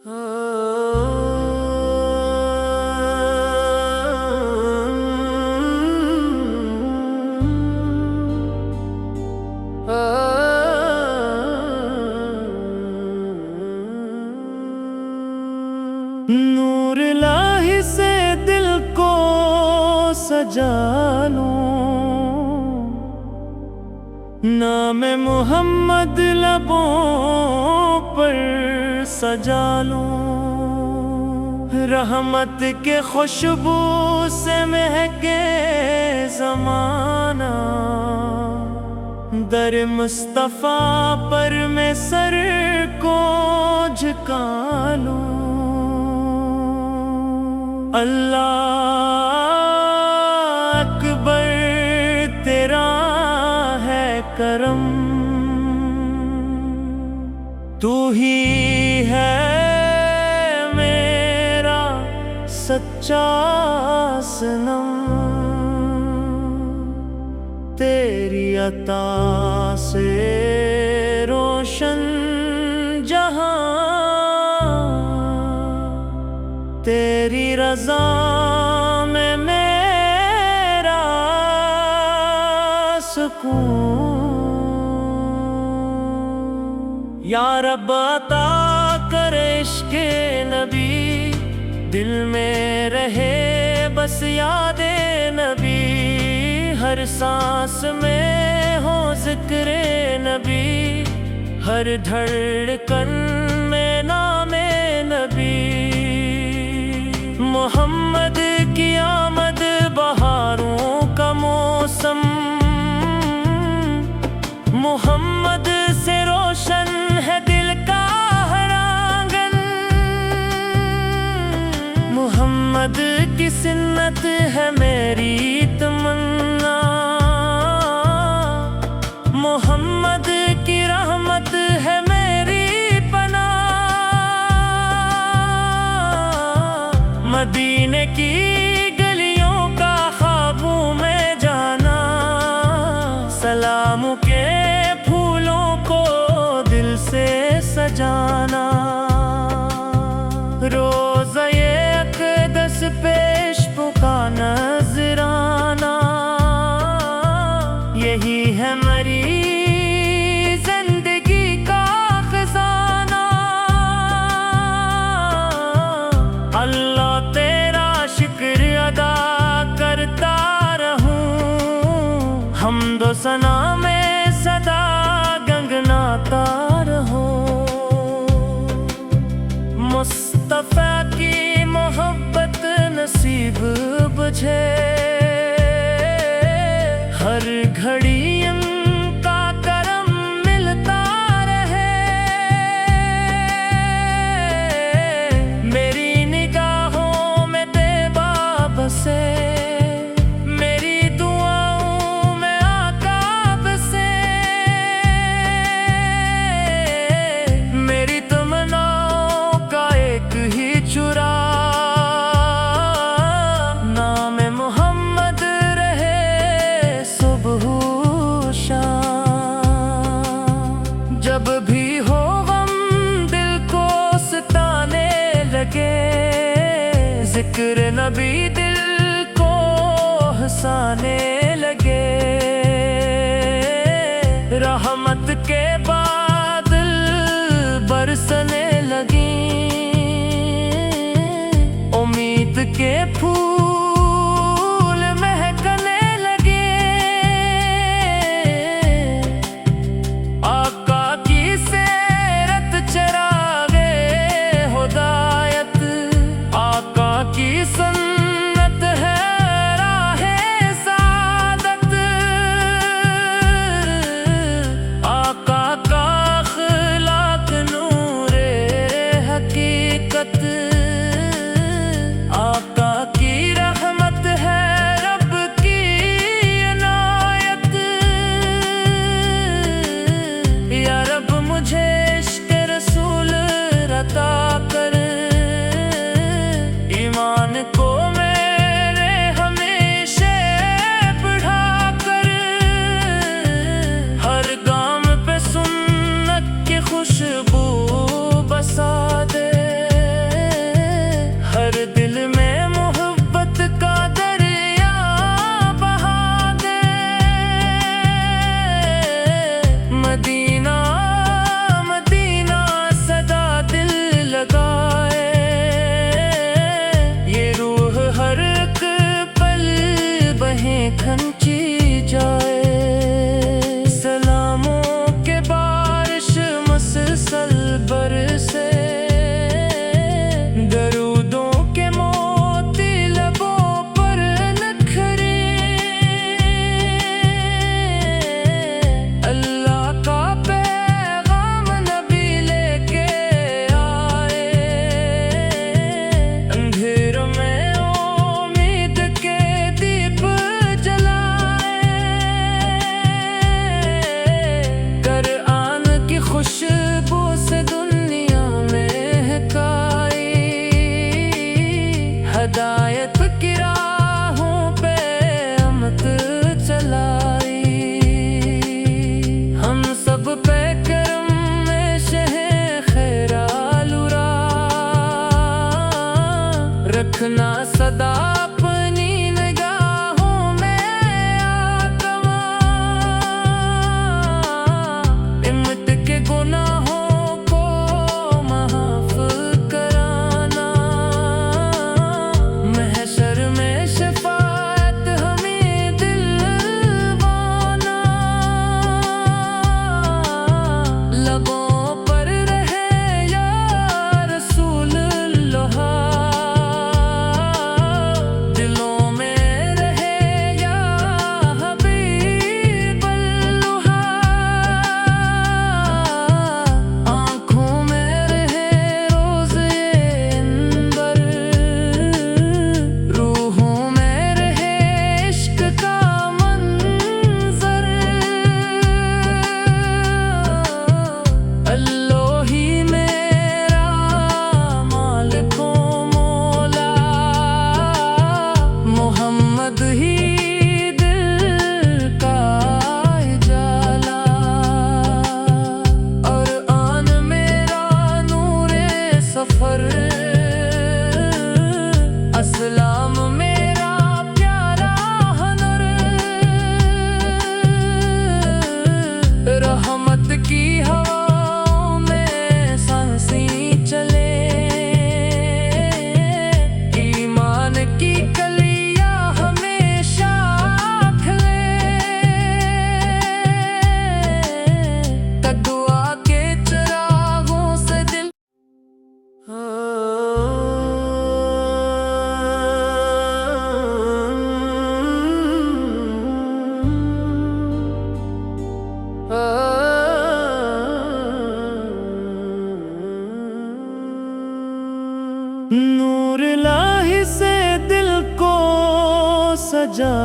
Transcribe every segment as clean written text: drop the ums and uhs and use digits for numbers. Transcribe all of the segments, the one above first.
नूर इलाही से दिल को सजा लूं, नाम मोहम्मद लबों पर सजा लूं। रहमत के खुशबू से महके ज़माना, दर मुस्तफ़ा पर मैं सर को झुका लूं। अल्लाह अकबर तेरा है करम, तू ही है मेरा सच्चा सनम। तेरी अता से रोशन जहां, तेरी रज़ा में मेरा सुकून। या रब अता कर इश्क़े नबी, दिल में रहे बस यादे नबी। हर सांस में हो ज़िक्रे नबी, हर धड़कन में नामे नबी। मोहम्मद की आमद बहारों का मौसम, मोहम्मद से रोशन है दिल का हर आंगन। मोहम्मद की सुन्नत है मेरी तमन्ना, मोहम्मद की रहमत है मेरी पनाह। मदीने की गलियों का ख्वाबों में जाना, सलामों के फूलों को दिल से सजाना। रोज़ा ये अक़दस पेश का नजराना, यही है मेरी जिंदगी का खजाना। अल्लाह तेरा शुक्र अदा करता रहूं, हम्दो सना में सदा गंगनाता रहूं। मुस्तफ़ा की मोहब्बत नसीब बुझे, हर घड़ी उनका करम मिलता रहे। मेरी निगाहों में तेबा बसे, मेरी दुआओं में आका बसे। मेरी तमन्नाओं का एक ही चुरा, जब भी हो गम दिल को सताने लगे। जिक्र नबी दिल को हंसाने लगे। रहमत के बादल बरसने लगी, उम्मीद के फूल महकने लगे। की सुन्नत है राहे साथ, रखना सदा अपनी निगाहों में आत्मा, इमट के गुनाहों को माफ कराना, महशर में शफाअत हमें दिलवाना, लबों पर रहे या रसूल अल्लाह, दिलों में रहे या हबीब अल्लाह, आँखों में रहे रोज़े अंबर, रूहों में रहे इश्क का मंज़र, अल्लाह ही मेरा मालिक ओ मौला, मोहम्मद ही दिल का उजाला, और आन मेरा नूरे सफर, अस्सलाम मेरा प्यारा हनर, रहमत की हवाओं में सांसें चले, ईमान की कलियां हमेशा खिले, तक़वा के चिरागों से दिल नूर इलाही से दिल को सजा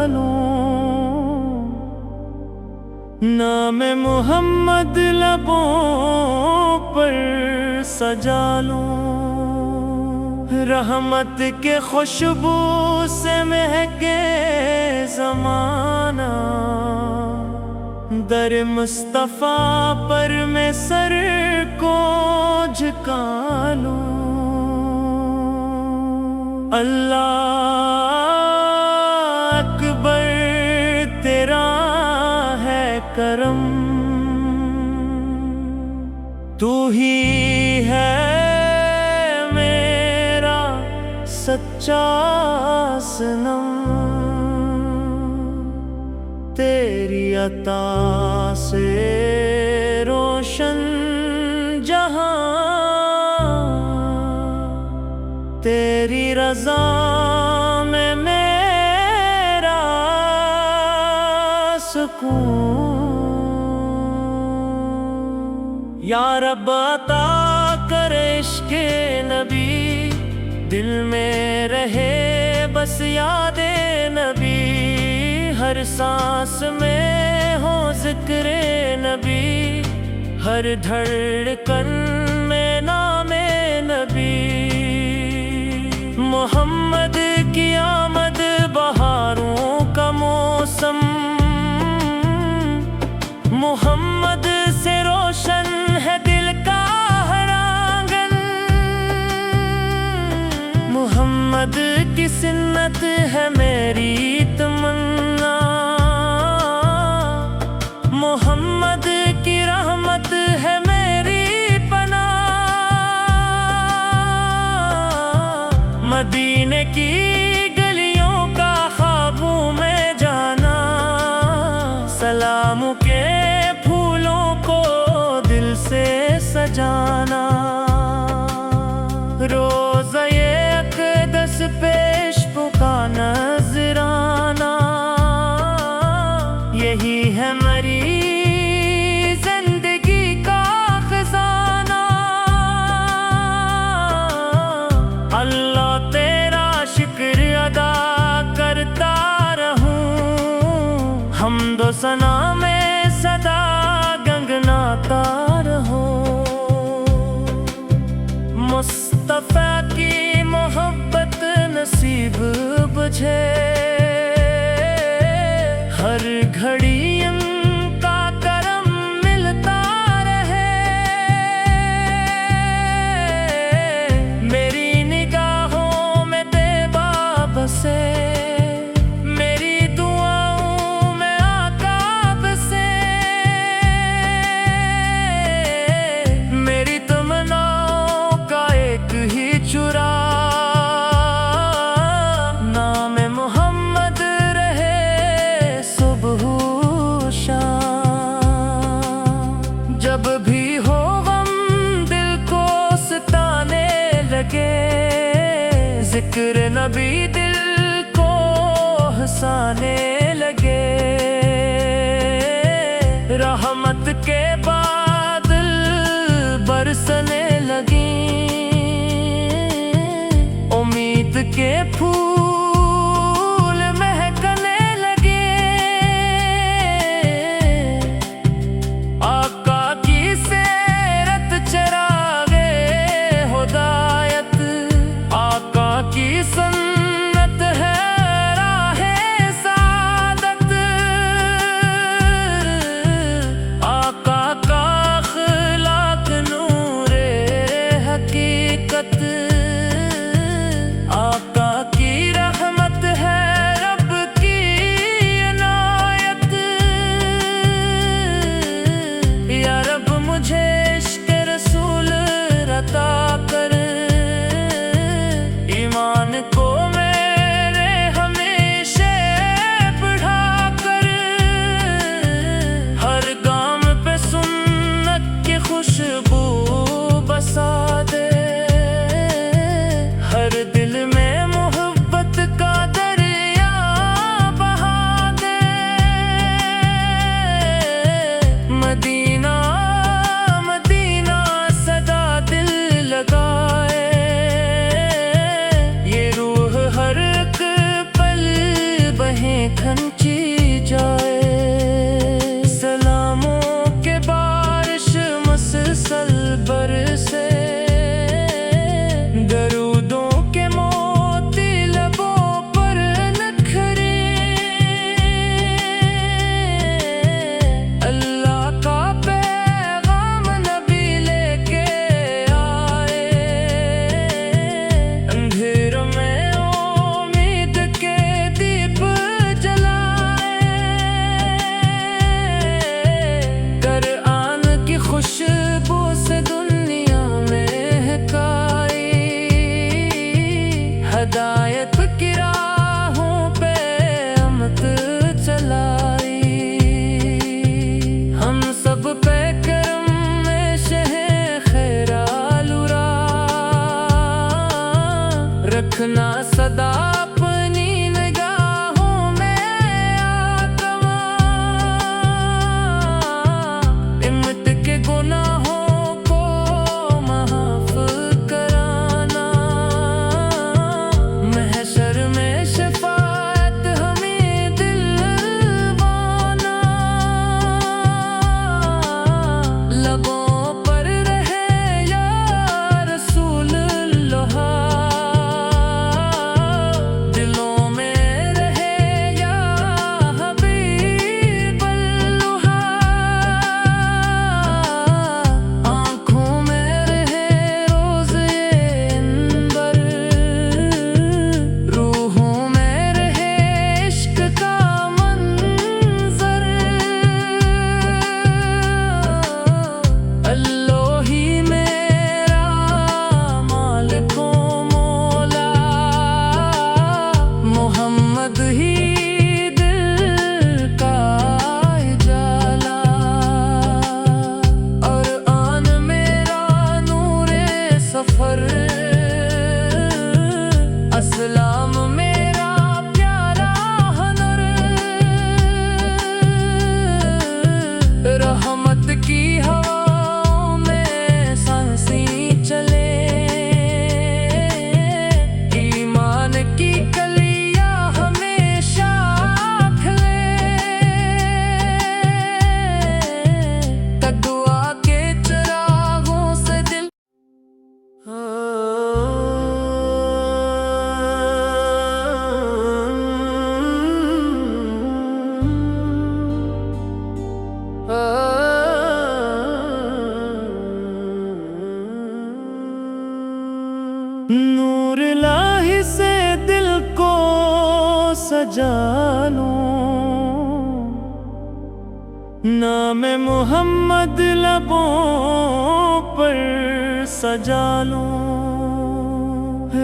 लूं, नाम मोहम्मद लबों पर सजा लूं, रहमत के खुशबू से महके ज़माना, दर मुस्तफ़ा पर मैं सर को झुका लूं, अल्लाह अकबर तेरा है करम, तू ही है मेरा सच्चा सनम, तेरी अता से रोशन जहां, तेरी रज़ा में मेरा सुकून, या रब अता कर इश्क़े नबी, दिल में रहे बस यादे नबी, हर सांस में हो ज़िक्रे नबी, हर धड़कन में नामे नबी, मोहम्मद की आमद बहारों का मौसम, मोहम्मद से रोशन है दिल का हर आंगन, मोहम्मद की सुन्नत है मेरी तमन्ना, मोहम्मद की रहमत है मेरी पनाह, मदीने की गलियों का ख्वाबों में जाना, सलामों के फूलों को दिल से सजाना, रोज़े अक़दस पेश का नजराना, यही है मेरी जिंदगी का खजाना, अल्लाह तेरा शुक्र अदा करता रहूं, हम्दो सना में सदा गंगनाता रहूं, मुस्तफ़ा की मोहब्बत नसीब बुझे, हर घड़ी उनका करम मिलता रहे, मेरी निगाहों में जिक्र नबी दिल को हंसाने लगे, रहमत के बादल बरसने लगी, उम्मीद के फूल महकने लगे। आका की सीरत चरागे हिदायत, आका की सुन्नत है राहे सादत, आका का अखलाक नूरे हकीकत, आका की रहमत है रब की इनायत। या रब मुझे इश्क़ रसूल अता कर, ईमान को मेरे हमेशा बढ़ा कर, हर गाम पे सुन्नत की खुशबू बसा दे, हर दिल में मोहब्बत का दरिया बहा दे। मदीना मदीना सदा दिल लगाए, ये रूह हर एक पल बहें खंची जाए। सलामों के बारिश मुसलसल बरसे, दरूदों के मोती लबों पर नखरे, अल्लाह का पैगाम नबी लेके आए, अंधेरों में उम्मीद के दीप जलाए, कुरान की खुशबू से दुनिया महकाई, हिदायत की राहों पे अमत चलाई। हम सब पे करम में शहे खैरालुरा, रखना सदा अपनी निगाहों में आकमा, इम्मत के गुनाहों को माफ कराना, महशर में शफाअत हमें दिलवाना, लबों पर रहे या रसूल अल्लाह, दिलों में रहे या हबीब अल्लाह, आँखों में रहे रोज़े अंबर, रूहों में रहे इश्क का मंजर, अल्लाह ही मेरा मालिको मौला, मोहम्मद ही दिल का उजाला, और आन मेरा नूरे सफर, अस्लाम मेरा प्यारा हुनर, रहमत की हवाओं में सांसें चले, ईमान की कलियां हमेशा खिले, तक़वा के चिरागों से दिल नूर इलाही से दिल को सजा लूं, नाम मोहम्मद लबों पर सजा लूं,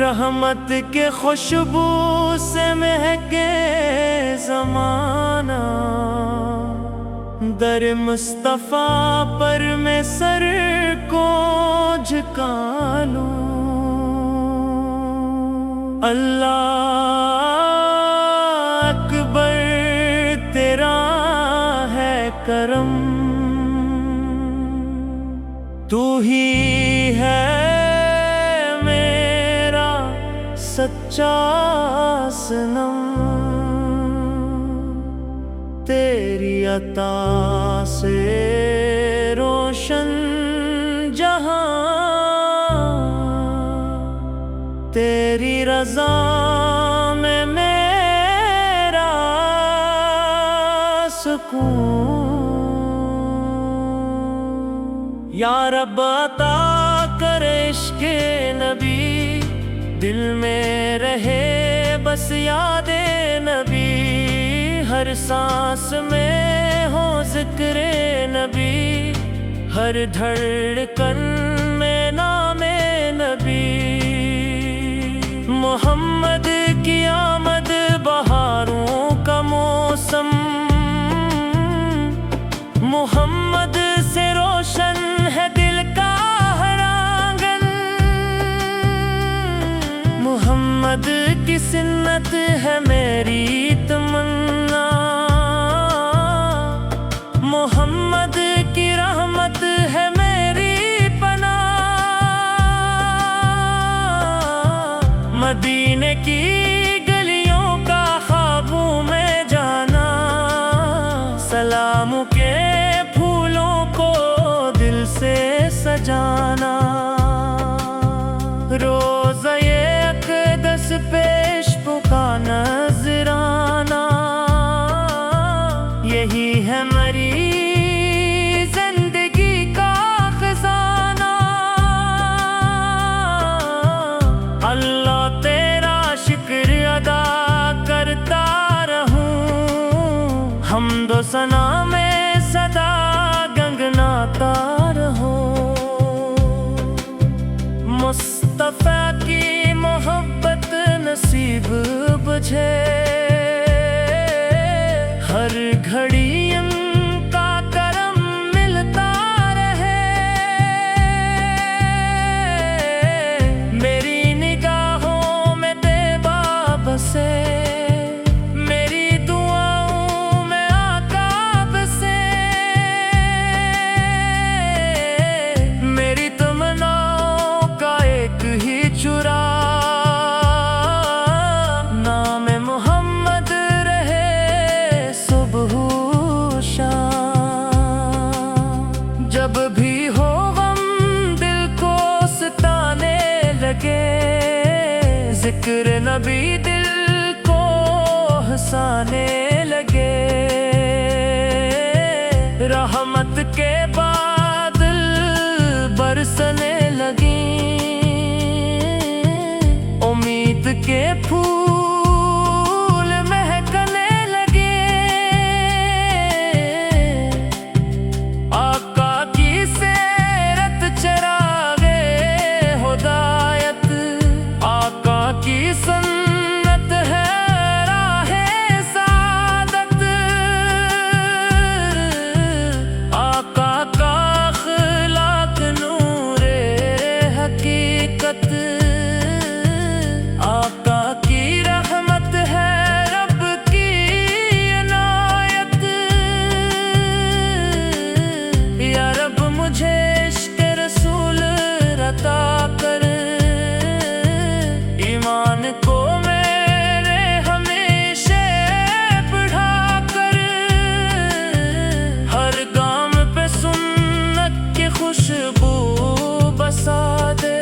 रहमत के खुशबू से महके ज़माना, दर मुस्तफ़ा पर मैं सर को झुका लूं। अल्लाह अकबर तेरा है करम, तू ही है मेरा सच्चा सनम। तेरी अता से रोशन जहां, तेरी रज़ा में मेरा सुकून। या रब अता कर इश्क़े नबी, दिल में रहे बस यादे नबी। हर सांस में हो ज़िक्रे नबी, हर धड़कन में नामे नबी। मोहम्मद की आमद बहारों का मौसम, मोहम्मद से रोशन है दिल का हर आंगन। मोहम्मद की सुन्नत है मेरी तमन्ना, मोहम्मद की रहमत है मेरी पनाह। मदीने की गलियों का ख्वाबों में जाना, सलामों के फूलों को दिल से सजाना। रोज़ा ये अक़दस पेश पुका नजराना, यही है मेरी जिंदगी का खजाना। अल्लाह तेरा शुक्र अदा करता रहूं, हम्दो सना में सदा गंगनाता रहूं। मुस्तफ़ा की मोहब्बत नसीब बुझे, हर घड़ी उनका करम मिलता रहे। मेरी निगाहों में तेबा बसे, मेरी दुआओं में आका बसे। मेरी तमन्नाओं का एक ही चुरा, नाम मोहम्मद रहे सुबह शाम। जब भी हो गम दिल को सताने लगे, जिक्र नबी दिल को हंसाने लगे। रहमत के बादल बरसने लगी, उम्मीद के फूल महकने लगे। आका की सेरत चरागे हिदायत, आका की सुन्नत है राहे सादत। आका का अखलाक नूरे हकीकत, आका की रहमत है रब की इनायत। या रब मुझे इश्क़ रसूल अता कर, ईमान को मेरे हमेशा बढ़ा कर। हर गाम पे सुन्नत की खुशबू बसा दे,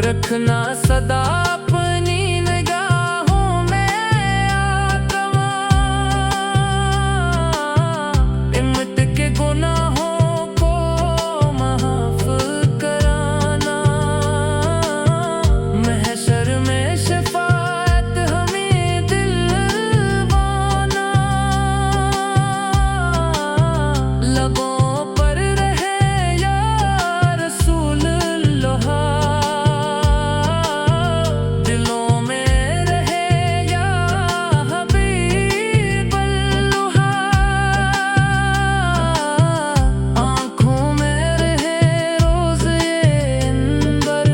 रखना सदा अपनी निगाहों में आत्मा, इम्मत के गुनाहों को माफ कराना, महशर में शफाअत हमें दिलवाना, लबों पर रहे या रसूल अल्लाह, दिलों में रहे या हबीब अल्लाह, आँखों में रहे रोज़ ये अंबर,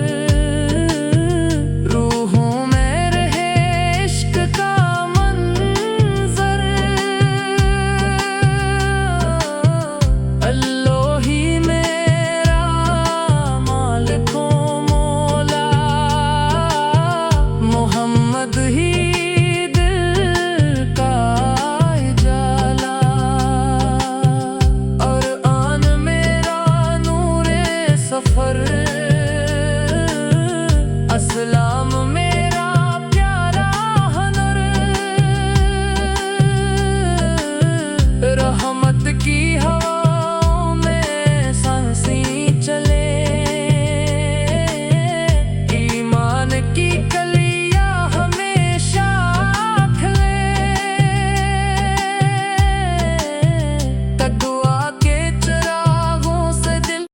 रूहों में रहे इश्क का मंज़र, अल्लाह ही मेरा मालिको मौला, मोहम्मद ही दिल का उजाला, और आन मेरा नूरे सफर